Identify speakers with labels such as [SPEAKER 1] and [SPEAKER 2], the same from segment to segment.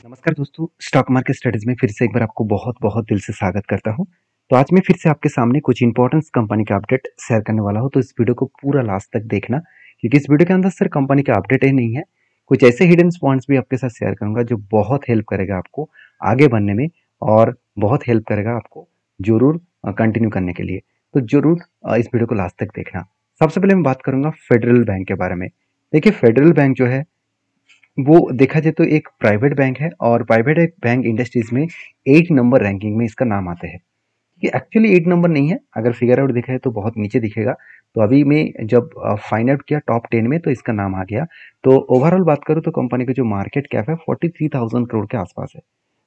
[SPEAKER 1] नमस्कार दोस्तों, stock market studies में फिर से एक बार आपको बहुत-बहुत दिल से स्वागत करता हूं। तो आज मैं फिर से आपके सामने कुछ इंपॉर्टेंट कंपनी का अपडेट शेयर करने वाला हूं, तो इस वीडियो को पूरा लास्ट तक देखना, क्योंकि इस वीडियो के अंदर सिर्फ कंपनी का अपडेट ही नहीं है, कुछ ऐसे हिडन पॉइंट्स भी आपके साथ शेयर करूंगा जो बहुत हेल्प करेगा आपको आगे बढ़ने में और बहुत हेल्प करेगा आपको जरूर कंटिन्यू करने के लिए। तो जरूर इस वीडियो को लास्ट तक देखना। सबसे पहले मैं बात करूंगा फेडरल बैंक के बारे में। देखिए, फेडरल बैंक जो है वो देखा जाए तो एक प्राइवेट बैंक है और प्राइवेट बैंक इंडस्ट्रीज में 8 नंबर रैंकिंग में इसका नाम आता है। ये एक्चुअली 8 नंबर नहीं है, अगर फिगर आउट दिखा है तो बहुत नीचे दिखेगा। तो अभी मैं जब फाइंड आउट किया टॉप 10 में तो इसका नाम आ गया। तो ओवरऑल बात करूँ तो कंपनी का जो मार्केट कैप है 43,000 करोड़ के आसपास है।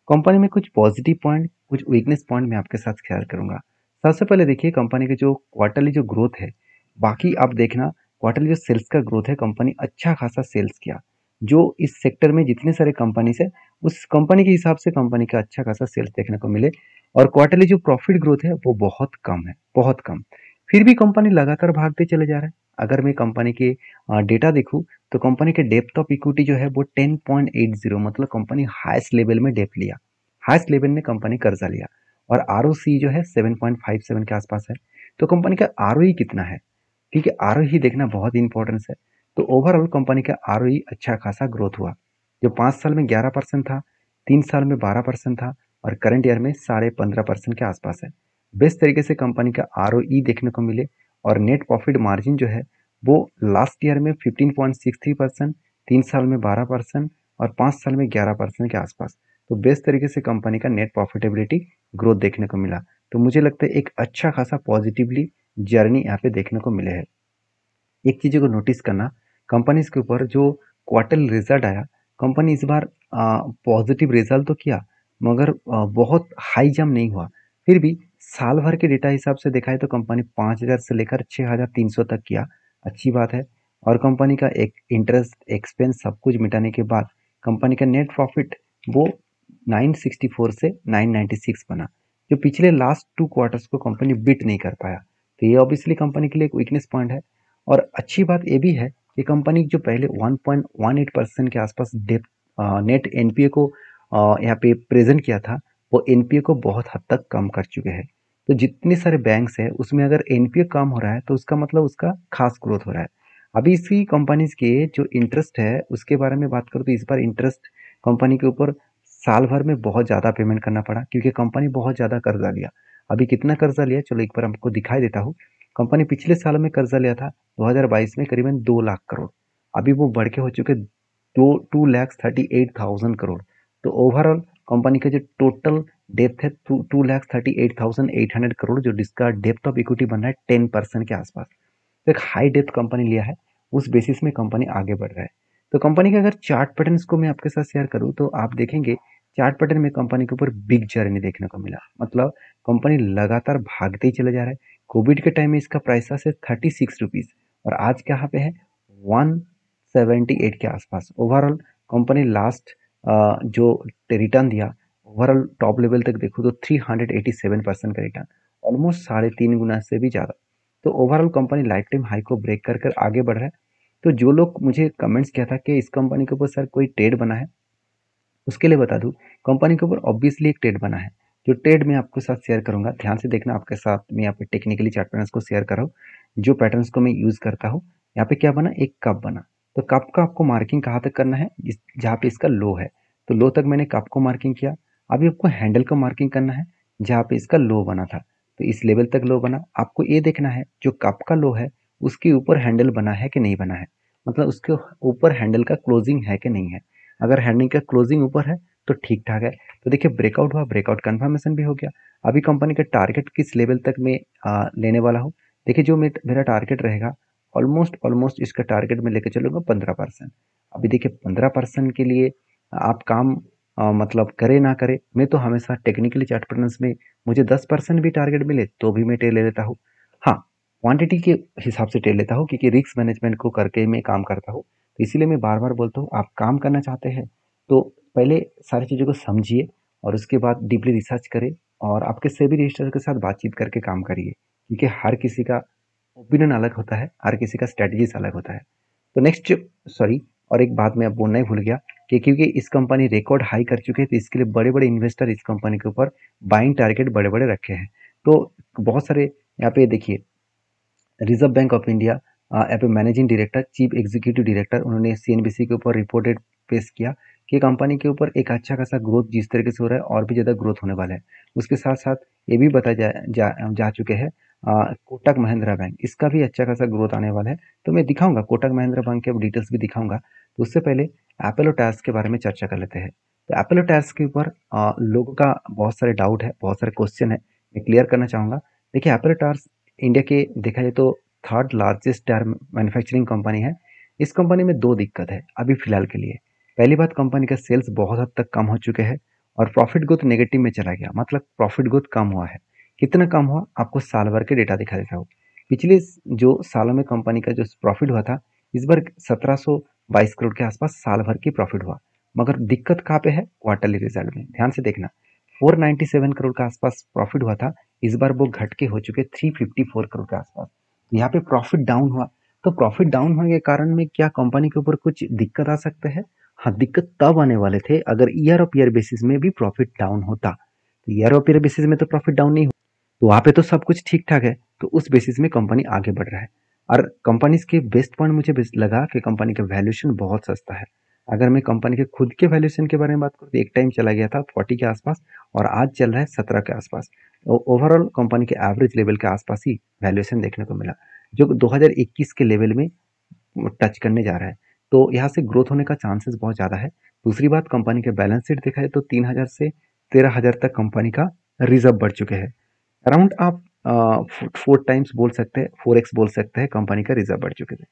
[SPEAKER 1] कंपनी में कुछ पॉजिटिव पॉइंट, कुछ वीकनेस पॉइंट मैं आपके साथ शेयर करूंगा। सबसे पहले देखिए कंपनी की जो क्वार्टरली जो ग्रोथ है, बाकी आप देखना क्वार्टरली जो सेल्स का ग्रोथ है, कंपनी अच्छा खासा सेल्स किया। जो इस सेक्टर में जितने सारे कंपनीज है, उस कंपनी के हिसाब से कंपनी का अच्छा खासा सेल्स देखने को मिले। और क्वार्टरली जो प्रॉफिट ग्रोथ है वो बहुत कम है, बहुत कम। फिर भी कंपनी लगातार भागते चले जा रहा है। अगर मैं कंपनी के डेटा देखूं तो कंपनी के डेप्थ ऑफ इक्विटी जो है वो 10.80, मतलब कंपनी हाईएस्ट लेवल में डेप्थ लिया, हाईएस्ट लेवल में कंपनी कर्जा लिया। और आरओसी जो है 7.57 के आसपास है। तो कंपनी का आरओई कितना है, क्योंकि आरओई देखना बहुत इंपॉर्टेंस है। तो ओवरऑल कंपनी का आरओई अच्छा खासा ग्रोथ हुआ, जो 5 साल में 11% था, 3 साल में 12% था और करंट ईयर में 15.5% के आसपास है। बेस्ट तरीके से कंपनी का आरओई देखने को मिले। और नेट प्रॉफिट मार्जिन जो है वो लास्ट ईयर में 15.63%, 3 साल में 12% और 5 साल में 11% के आसपास। तो बेस्ट तरीके से कंपनी का नेट प्रॉफिटेबिलिटी ग्रोथ देखने को मिला। तो मुझे लगता है एक अच्छा खासा पॉजिटिवली जर्नी यहाँ पे देखने को मिले है। एक चीज़ को नोटिस करना, कंपनीज के ऊपर जो क्वार्टरली रिजल्ट आया, कंपनी इस बार पॉजिटिव रिजल्ट तो किया मगर बहुत हाई जंप नहीं हुआ। फिर भी साल भर के डेटा हिसाब से देखा है तो कंपनी 5,000 से लेकर 6,300 तक किया, अच्छी बात है। और कंपनी का एक इंटरेस्ट एक्सपेंस सब कुछ मिटाने के बाद कंपनी का नेट प्रॉफिट वो 964 से 996 बना, जो पिछले लास्ट 2 क्वार्टर्स को कंपनी बीट नहीं कर पाया। तो ये ऑब्वियसली कंपनी के लिए एक वीकनेस पॉइंट है। और अच्छी बात ये भी है कि कंपनी जो पहले 1.18% के आसपास डेप नेट एनपीए को यहाँ पे प्रेजेंट किया था, वो एनपीए को बहुत हद तक कम कर चुके हैं। तो जितने सारे बैंक्स हैं उसमें अगर एनपीए कम हो रहा है तो उसका मतलब उसका खास ग्रोथ हो रहा है। अभी इसी कंपनीज के जो इंटरेस्ट है उसके बारे में बात करूँ तो इस बार इंटरेस्ट कंपनी के ऊपर साल भर में बहुत ज़्यादा पेमेंट करना पड़ा, क्योंकि कंपनी बहुत ज़्यादा कर्जा लिया। अभी कितना कर्जा लिया चलो एक बार हमको दिखाई देता हूँ। कंपनी पिछले साल में कर्जा लिया था 2022 में करीबन 2 लाख करोड़। अभी वो बढ़ के हो चुके दो 2,38,000 करोड़। तो ओवरऑल कंपनी का जो टोटल डेप्थ है 2,38,800 करोड़, जो जिसका डेप्थ ऑफ इक्विटी बन रहा है 10% के आसपास। तो एक हाई डेप्थ कंपनी लिया है, उस बेसिस में कंपनी आगे बढ़ रहा है। तो कंपनी के अगर चार्ट पैटर्न्स को मैं आपके साथ शेयर करूं तो आप देखेंगे चार्ट पैटर्न में कंपनी के ऊपर बिग जर्नी देखने को मिला, मतलब कंपनी लगातार भागते ही चले जा रहा है। कोविड के टाइम में इसका प्राइस था सिर्फ 36 रुपीज और आज कहाँ पे है 178 के आसपास। ओवरऑल कंपनी लास्ट जो रिटर्न दिया ओवरऑल टॉप लेवल तक देखो तो 387% का रिटर्न, ऑलमोस्ट 3.5 गुना से भी ज़्यादा। तो overall company life time high को ब्रेक कर कर आगे बढ़ रहा है। तो जो लोग मुझे कमेंट्स किया था कि इस कंपनी के ऊपर सर कोई ट्रेड बना है, उसके लिए बता दूं कंपनी के ऊपर ऑब्वियसली एक ट्रेड बना है। जो ट्रेड मैं आपके साथ शेयर करूंगा, ध्यान से देखना, आपके साथ मैं यहाँ पे टेक्निकली चार्ट पैटर्न्स को शेयर कर रहा हूँ, जो पैटर्न्स को मैं यूज करता हूँ। यहाँ पे क्या बना, एक कप बना। तो कप का आपको मार्किंग कहाँ तक करना है, जहाँ पे इसका लो है। तो लो तक मैंने कप को मार्किंग किया। अभी आपको हैंडल को मार्किंग करना है जहाँ पे इसका लो बना था। तो इस लेवल तक लो बना, आपको ये देखना है जो कप का लो है उसके ऊपर हैंडल बना है कि नहीं बना है, मतलब उसके ऊपर हैंडल का क्लोजिंग है कि नहीं है। अगर हैंडल का क्लोजिंग ऊपर है तो ठीक ठाक है। तो देखिए ब्रेकआउट हुआ, ब्रेकआउट कंफर्मेशन भी हो गया। अभी कंपनी का टारगेट किस लेवल तक मैं लेने वाला हूँ, देखिए जो मेरा टारगेट रहेगा ऑलमोस्ट ऑलमोस्ट इसका टारगेट में लेके चलूंगा 15%। अभी देखिए 15% के लिए आप काम मतलब करे ना करे, मैं तो हमेशा टेक्निकली चार्ट पैटर्न्स में मुझे 10% भी टारगेट मिले तो भी मैं टेल ले लेता हूँ। हाँ, क्वांटिटी के हिसाब से टेल लेता हूँ, क्योंकि रिस्क मैनेजमेंट को करके मैं काम करता हूँ। तो इसीलिए मैं बार बार बोलता हूँ आप काम करना चाहते हैं तो पहले सारी चीज़ों को समझिए और उसके बाद डीपली रिसर्च करें और आपके सेबी रजिस्ट्रार के साथ बातचीत करके काम करिए, क्योंकि हर किसी का ओपिनियन अलग होता है, हर किसी का स्ट्रेटजीज अलग होता है। तो नेक्स्ट, सॉरी, और एक बात मैं अब बोलना ही भूल गया कि क्योंकि इस कंपनी रिकॉर्ड हाई कर चुके हैं, तो इसके लिए बड़े बड़े इन्वेस्टर इस कंपनी के ऊपर बाइंग टारगेट बड़े बड़े रखे हैं। तो बहुत सारे यहाँ पे देखिए, रिजर्व बैंक ऑफ इंडिया यहाँ पे managing director, chief executive director, उन्होंने सीएनबीसी के ऊपर रिपोर्टेड पेश किया कि कंपनी के ऊपर एक अच्छा खासा ग्रोथ जिस तरीके से हो रहा है और भी ज़्यादा ग्रोथ होने वाला है। उसके साथ साथ ये भी बताया जा चुके हैं कोटक महिंद्रा बैंक, इसका भी अच्छा खासा ग्रोथ आने वाला है। तो मैं दिखाऊंगा कोटक महिंद्रा बैंक के डिटेल्स भी दिखाऊंगा। तो उससे पहले एप्पल और टायर्स के बारे में चर्चा कर लेते हैं। तो एप्पल और टायर्स के ऊपर लोगों का बहुत सारे डाउट है, बहुत सारे क्वेश्चन है, मैं क्लियर करना चाहूँगा। देखिए, एप्पल और टायर्स इंडिया के देखा जाए तो third largest tyre manufacturing company है। इस कंपनी में दो दिक्कत है अभी फिलहाल के लिए। पहली बात, कंपनी का सेल्स बहुत हद तक कम हो चुके हैं और प्रॉफिट ग्रोथ नेगेटिव में चला गया, मतलब प्रॉफिट ग्रोथ कम हुआ है। कितना कम हुआ, आपको साल भर के डेटा दिखा देता हूँ। पिछले जो सालों में कंपनी का जो प्रॉफिट हुआ था, इस बार 1722 करोड़ के आसपास साल भर की प्रॉफिट हुआ। मगर दिक्कत कहाँ पे है, क्वार्टरली रिजल्ट में। ध्यान से देखना, 497 करोड़ के आसपास प्रॉफिट हुआ था, इस बार वो घट के हो चुके 354 करोड़ के आसपास। यहाँ पे प्रॉफिट डाउन हुआ। तो प्रॉफिट डाउन होने के कारण में क्या कंपनी के ऊपर कुछ दिक्कत आ सकते हैं? हाँ, दिक्कत तब आने वाले थे अगर ईयर ऑफ ईयर बेसिस में भी प्रॉफिट डाउन होता। तो ईयर ऑफ ईयर बेसिस में तो प्रॉफिट डाउन नहीं हो, तो वहां पे तो सब कुछ ठीक ठाक है। तो उस बेसिस में कंपनी आगे बढ़ रहा है। और कंपनी के बेस्ट पॉइंट मुझे लगा कि कंपनी का वैल्यूएशन बहुत सस्ता है। अगर मैं कंपनी के खुद के वैल्यूएशन के बारे में बात करूँ तो एक टाइम चला गया था 40 के आसपास और आज चल रहा है 17 के आसपास। ओवरऑल कंपनी के एवरेज लेवल के आसपास ही वैल्यूएशन देखने को मिला, जो 2021 के लेवल में टच करने जा रहा है। तो यहाँ से ग्रोथ होने का चांसेस बहुत ज़्यादा है। दूसरी बात, कंपनी के बैलेंस शीट देखा जाए तो 3000 से 13000 तक कंपनी का रिजर्व बढ़ चुके हैं। अराउंड आप 4 टाइम्स बोल सकते हैं, 4x बोल सकते हैं, कंपनी का रिजर्व बढ़ चुके थे।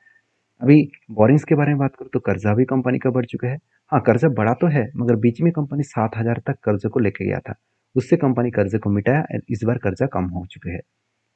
[SPEAKER 1] अभी बोरिंग्स के बारे में बात करूँ तो कर्जा भी कंपनी का बढ़ चुका है। हाँ, कर्जा बढ़ा तो है, मगर बीच में कंपनी 7000 तक कर्जे को लेके गया था, उससे कंपनी कर्जे को मिटाया। इस बार कर्जा कम हो चुके हैं।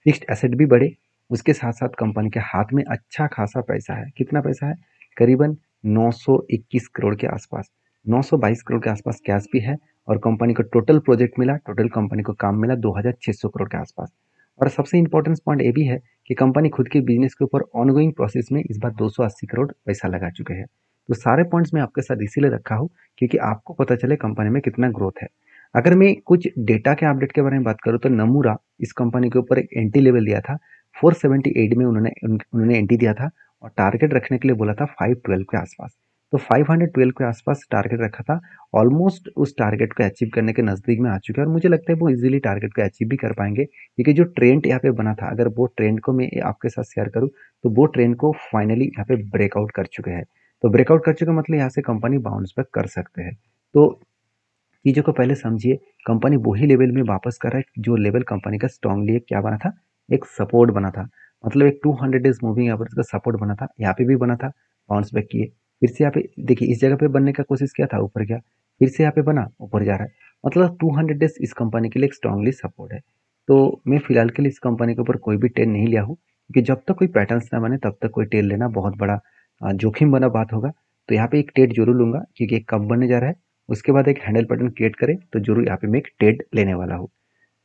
[SPEAKER 1] फिक्स्ड एसेट भी बढ़े, उसके साथ साथ कंपनी के हाथ में अच्छा खासा पैसा है। कितना पैसा है, करीबन 921 करोड़ के आसपास, 922 करोड़ के आसपास कैश भी है। और कंपनी को टोटल प्रोजेक्ट मिला, टोटल कंपनी को काम मिला 2600 करोड़ के आसपास। और सबसे इंपॉर्टेंट पॉइंट ये भी है कि कंपनी खुद के बिजनेस के ऊपर ऑनगोइंग प्रोसेस में इस बार 280 करोड़ पैसा लगा चुके हैं। तो सारे पॉइंट्स मैं आपके साथ इसीलिए रखा हूँ क्योंकि आपको पता चले कंपनी में कितना ग्रोथ है। अगर मैं कुछ डेटा के अपडेट के बारे में बात करूँ तो नमूरा इस कंपनी के ऊपर एक एंटी लेवल दिया था, 478 में उन्होंने एंटी दिया था और टारगेट रखने के लिए बोला था 512 के आसपास। तो 512 के आसपास टारगेट रखा था। ऑलमोस्ट उस टारगेट को अचीव करने के नज़दीक में आ चुके हैं और मुझे लगता है वो इजीली टारगेट को अचीव भी कर पाएंगे क्योंकि जो ट्रेंड यहाँ पे बना था, अगर वो ट्रेंड को मैं आपके साथ शेयर करूँ तो वो ट्रेंड को फाइनली यहाँ पे ब्रेकआउट कर चुके हैं। तो ब्रेकआउट कर चुके मतलब यहाँ से कंपनी बाउंस बैक कर सकते हैं। तो चीज़ों को पहले समझिए, कंपनी वही लेवल में वापस कर रहा है जो लेवल कंपनी का स्ट्रांगली क्या बना था, एक सपोर्ट बना था। मतलब एक 200 डेज मूविंग एवरेज का सपोर्ट बना था, यहाँ पे भी बना था, बाउंस बैक किए। फिर से यहाँ पे देखिए, इस जगह पे बनने का कोशिश किया था, ऊपर गया, फिर से यहाँ पे बना, ऊपर जा रहा है। मतलब 200 डेज इस कंपनी के लिए एक स्ट्रांगली सपोर्ट है। तो मैं फिलहाल के लिए इस कंपनी के ऊपर कोई भी ट्रेड नहीं लिया हूँ क्योंकि जब तक कोई पैटर्न्स ना बने तब तक कोई ट्रेड लेना बहुत बड़ा जोखिम बना बात होगा। तो यहाँ पे एक ट्रेड जरूर लूंगा क्योंकि एक कब बनने जा रहा है, उसके बाद एक हैंडल पैटर्न क्रिएट करें तो जरूर यहाँ पे मैं एक ट्रेड लेने वाला हूँ।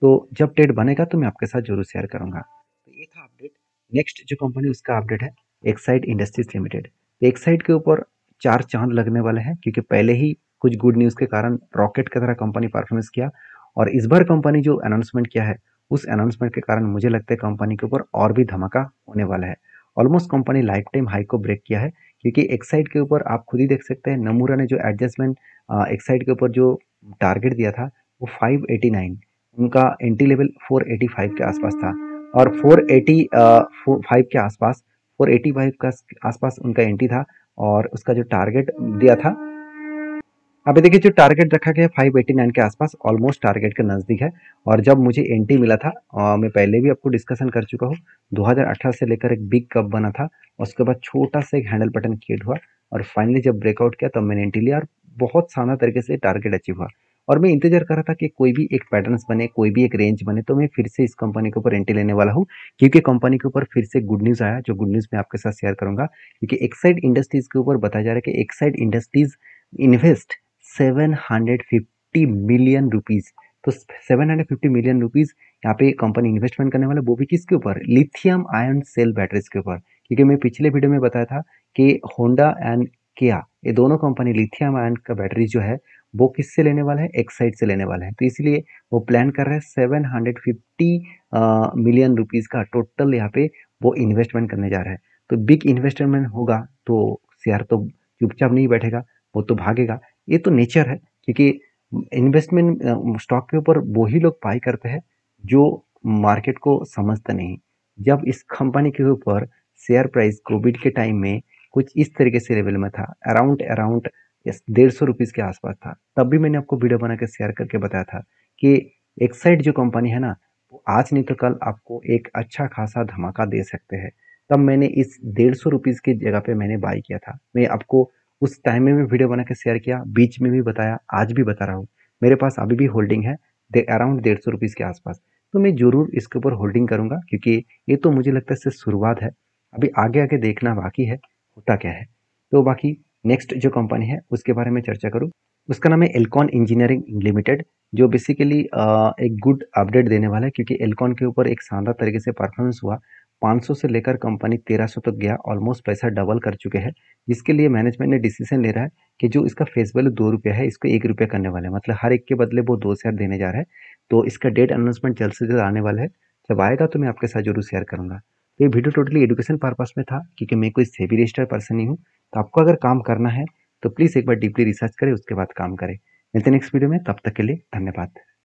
[SPEAKER 1] तो जब ट्रेड बनेगा तो मैं आपके साथ जरूर शेयर करूंगा। तो ये था अपडेट। नेक्स्ट जो कंपनी उसका अपडेट है एक्साइड इंडस्ट्रीज लिमिटेड। तो एक्साइड के ऊपर चार चांद लगने वाले हैं क्योंकि पहले ही कुछ गुड न्यूज़ के कारण रॉकेट की तरह कंपनी परफॉर्मेंस किया और इस बार कंपनी जो अनाउंसमेंट किया है उस अनाउंसमेंट के कारण मुझे लगता है कंपनी के ऊपर और भी धमाका होने वाला है। Almost company life time high को ब्रेक किया है क्योंकि एक्साइड के ऊपर आप खुद ही देख सकते हैं, नमूरा ने जो एडजस्टमेंट एक्साइड के ऊपर जो टारगेट दिया था वो 589, उनका एंटी लेवल 485 के आसपास था और 485 के आसपास 485 का आसपास उनका एंटी था और उसका जो टारगेट दिया था, अभी देखिए जो टारगेट रखा गया 589 के आसपास ऑलमोस्ट टारगेट के नज़दीक है। और जब मुझे एंटी मिला था मैं पहले भी आपको डिस्कशन कर चुका हूँ, 2018 से लेकर एक बिग कप बना था, उसके बाद छोटा सा एक हैंडल पैटर्न क्रिएट हुआ और फाइनली जब ब्रेकआउट किया तब मैंने एंटी लिया और बहुत शानदार तरीके से टारगेट अचीव हुआ। और मैं इंतजार कर रहा था कि कोई भी एक पैटर्न्स बने, कोई भी एक रेंज बने तो मैं फिर से इस कंपनी के ऊपर एंटी लेने वाला हूँ क्योंकि कंपनी के ऊपर फिर से गुड न्यूज़ आया, जो गुड न्यूज़ मैं आपके साथ शेयर करूंगा क्योंकि एक्साइड इंडस्ट्रीज के ऊपर बताया जा रहा है कि Exide industries invest 750 million rupees. तो 750 मिलियन रुपीज यहाँ पे कंपनी इन्वेस्टमेंट करने वाला, वो भी किसके ऊपर, लिथियम आयन सेल बैटरीज के ऊपर। क्योंकि मैं पिछले वीडियो में बताया था कि होंडा एंड किया ये दोनों कंपनी लिथियम आयन का बैटरी जो है वो किससे लेने वाला है, एक्साइड से लेने वाला है। तो इसलिए वो प्लान कर रहे हैं 750 मिलियन रुपीज़ का टोटल यहाँ पे वो इन्वेस्टमेंट करने जा रहा है। तो बिग इन्वेस्टमेंट होगा तो शेयर तो चुपचाप नहीं बैठेगा, वो तो भागेगा। ये तो नेचर है, क्योंकि इन्वेस्टमेंट स्टॉक के ऊपर वही लोग बाई करते हैं जो मार्केट को समझते नहीं। जब इस कंपनी के ऊपर शेयर प्राइस कोविड के टाइम में कुछ इस तरीके से लेवल में था, अराउंड अराउंड 150 रुपीज़ के आसपास था, तब भी मैंने आपको वीडियो बना के शेयर करके बताया था कि एक्साइड जो कंपनी है ना, वो आज नहीं तो कल आपको एक अच्छा खासा धमाका दे सकते हैं। तब मैंने इस 150 रुपीज़ की जगह पे मैंने बाई किया था। मैं आपको उस टाइम में भी वीडियो बना के शेयर किया, बीच में भी बताया, आज भी बता रहा हूँ। मेरे पास अभी भी होल्डिंग है अराउंड 150 रुपीज़ के आसपास। तो मैं ज़रूर इसके ऊपर होल्डिंग करूँगा, क्योंकि ये तो मुझे लगता है सिर्फ शुरुआत है। अभी आगे आगे देखना बाकी है होता क्या है। तो बाकी नेक्स्ट जो कंपनी है उसके बारे में चर्चा करूँ, उसका नाम है एल्कॉन इंजीनियरिंग लिमिटेड, जो बेसिकली एक गुड अपडेट देने वाला है, क्योंकि एल्कॉन के ऊपर एक शानदार तरीके से परफॉर्मेंस हुआ। 500 से लेकर कंपनी 1300 तक गया, ऑलमोस्ट पैसा डबल कर चुके हैं, जिसके लिए मैनेजमेंट ने डिसीजन ले रहा है कि जो इसका फेस वैल्यू 2 रुपये है, इसको 1 रुपया करने वाले हैं, मतलब हर एक के बदले वो 2 शेयर देने जा रहा है। तो इसका डेट अनाउंसमेंट जल्द से जल्द आने वाला है। जब आएगा तो मैं आपके साथ जरूर शेयर करूंगा। तो ये वीडियो टोटली एजुकेशन पर्पस में था, क्योंकि मैं कोई सेबी रजिस्टर्ड पर्सन नहीं हूँ। तो आपको अगर काम करना है तो प्लीज़ एक बार डीपली रिसर्च करें, उसके बाद काम करें। मिलते हैं नेक्स्ट वीडियो में, तब तक के लिए धन्यवाद।